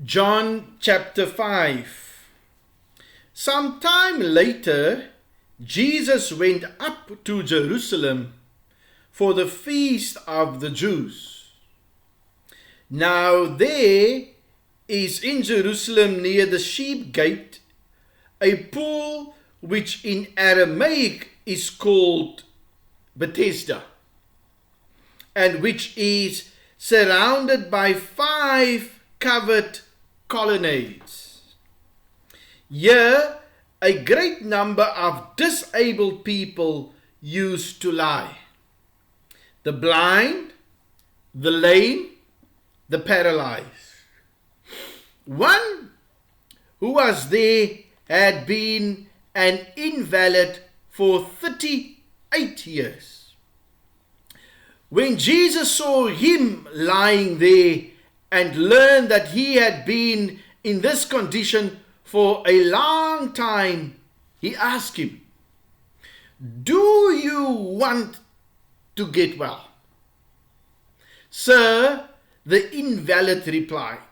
John chapter 5. Some time later, Jesus went up to Jerusalem for the feast of the Jews. Now there is in Jerusalem near the sheep gate a pool which in Aramaic is called Bethesda, and which is surrounded by 5 covered colonnades. Here a great number of disabled people used to lie: the blind, the lame, the paralyzed. One who was there had been an invalid for 38 years. When Jesus saw him lying there and learned that he had been in this condition for a long time, he asked him, "Do you want to get well?" "Sir," the invalid replied,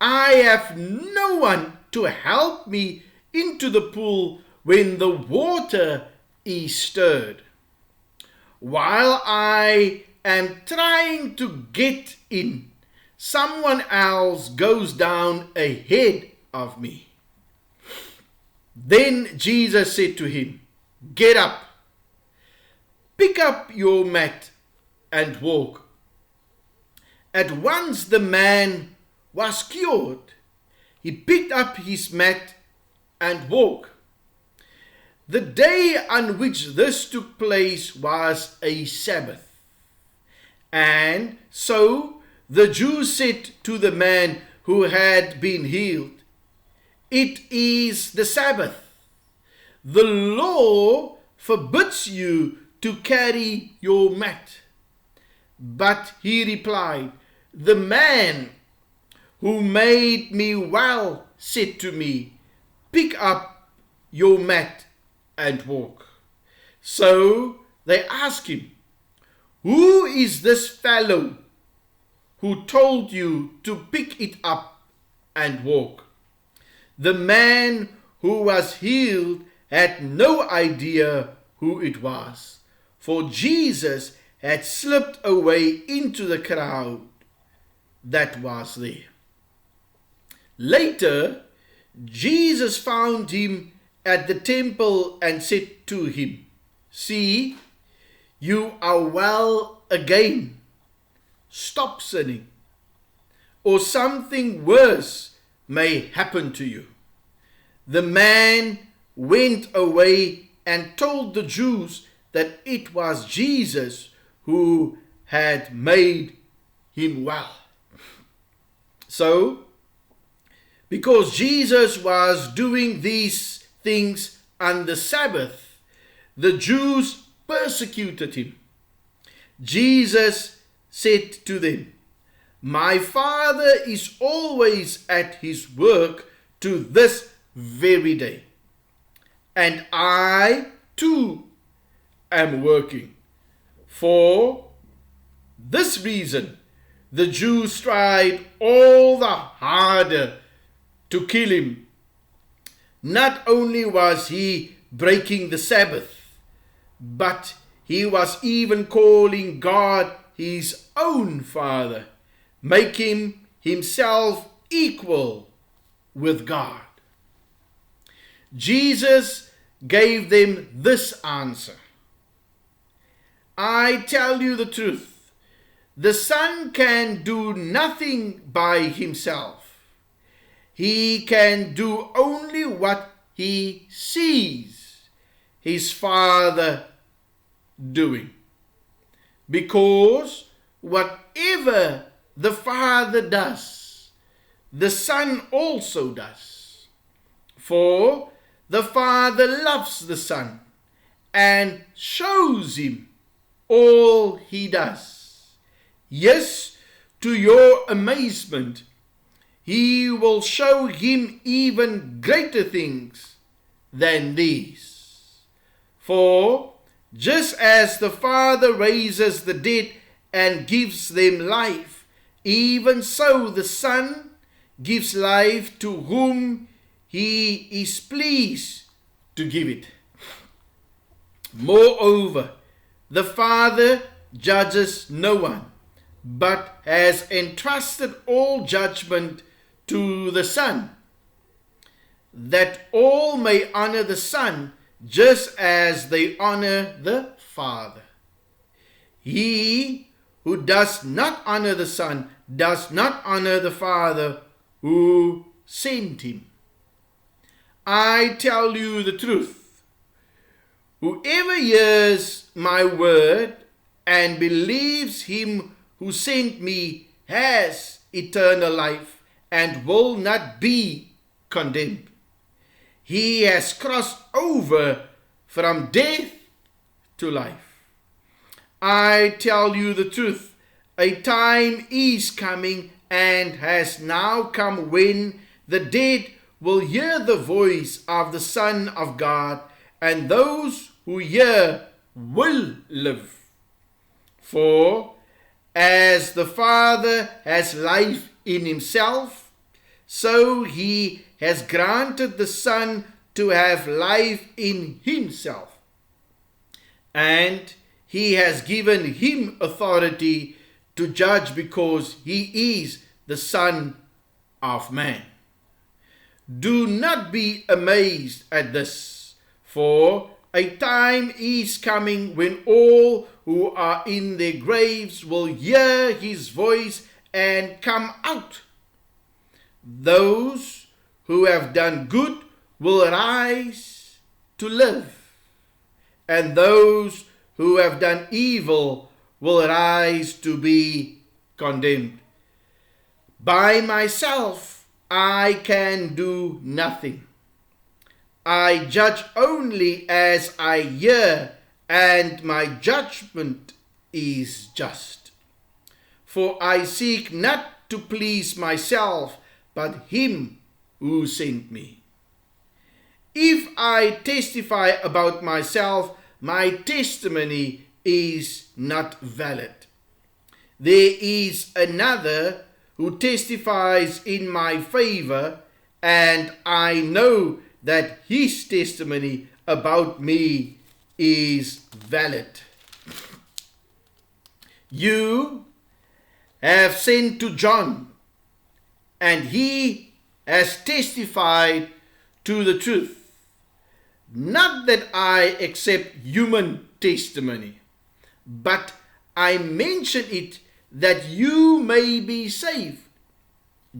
"I have no one to help me into the pool when the water is stirred. While I am trying to get in, someone else goes down ahead of me." Then Jesus said to him, "Get up, pick up your mat and walk." At once the man was cured. He picked up his mat and walked. The day on which this took place was a Sabbath. And so the Jews said to the man who had been healed, "It is the Sabbath. The law forbids you to carry your mat." But he replied, "The man who made me well said to me, 'Pick up your mat and walk.'" So they asked him, "Who is this fellow who told you to pick it up and walk?" The man who was healed had no idea who it was, for Jesus had slipped away into the crowd that was there. Later, Jesus found him at the temple and said to him, "See, you are well again. Stop sinning, or something worse may happen to you." The man went away and told the Jews that it was Jesus who had made him well. So, because Jesus was doing these things on the Sabbath, the Jews persecuted him. Jesus said to them, "My Father is always at his work to this very day, and I too am working." For this reason, the Jews tried all the harder to kill him. Not only was he breaking the Sabbath, but he was even calling God his own Father, making himself equal with God. Jesus gave them this answer, "I tell you the truth. The Son can do nothing by himself. He can do only what he sees his Father doing. Because whatever the Father does, the Son also does. For the Father loves the Son and shows him all he does. Yes, to your amazement, he will show him even greater things than these. For just as the Father raises the dead and gives them life, even so the Son gives life to whom he is pleased to give it. Moreover, the Father judges no one, but has entrusted all judgment to the Son, that all may honor the Son just as they honor the Father. He who does not honor the Son does not honor the Father who sent him. I tell you the truth. Whoever hears my word and believes him who sent me has eternal life and will not be condemned. He has crossed over from death to life. I tell you the truth, a time is coming and has now come when the dead will hear the voice of the Son of God, and those who hear will live. For as the Father has life in himself, so he has granted the Son to have life in himself. And he has given him authority to judge because he is the Son of Man. Do not be amazed at this, for a time is coming when all who are in their graves will hear his voice and come out. Those who have done good will rise to live, and those who have done evil will rise to be condemned. By myself I can do nothing. I judge only as I hear, and my judgment is just. For I seek not to please myself, but him who sent me. If I testify about myself, my testimony is not valid. There is another who testifies in my favor, and I know that his testimony about me is valid. You have sent to John, and he has testified to the truth. Not that I accept human testimony, but I mention it that you may be saved.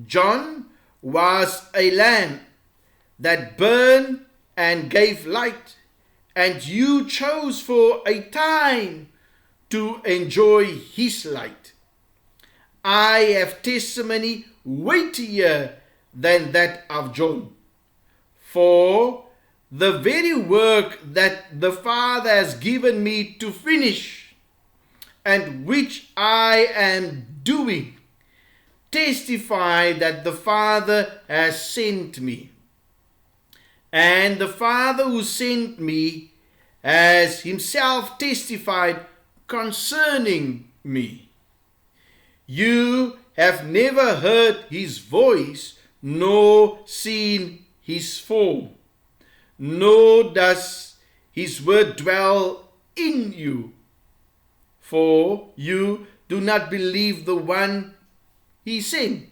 John was a lamp that burned and gave light, and you chose for a time to enjoy his light. I have testimony weightier than that of John, for the very work that the Father has given me to finish, and which I am doing, testify that the Father has sent me. And the Father who sent me has himself testified concerning me. You have never heard his voice, nor seen his form, nor does his word dwell in you. For you do not believe the one he sent.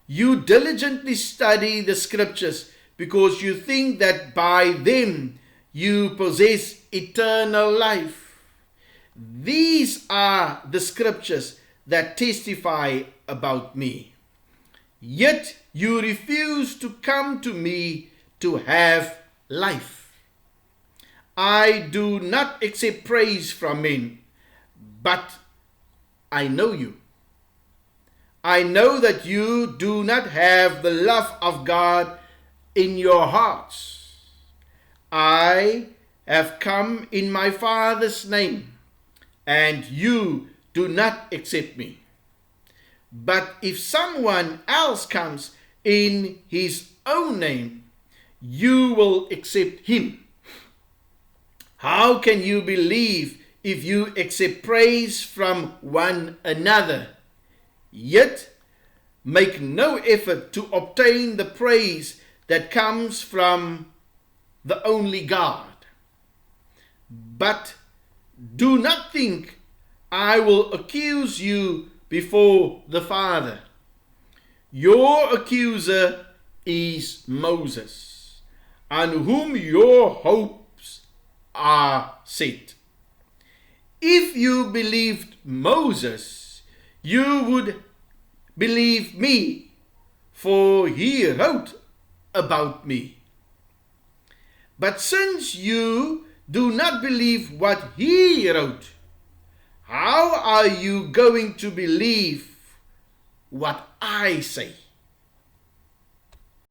You diligently study the scriptures because you think that by them you possess eternal life. These are the scriptures that testify about me. Yet you refuse to come to me to have life. I do not accept praise from men, but I know you. I know that you do not have the love of God in your hearts. I have come in my Father's name, and you do not accept me. But if someone else comes in his own name, you will accept him. How can you believe if you accept praise from one another? Yet make no effort to obtain the praise that comes from the only God. But do not think I will accuse you before the Father. Your accuser is Moses, on whom your hopes are set. If you believed Moses, you would believe me, for he wrote about me. But since you do not believe what he wrote, how are you going to believe what I say?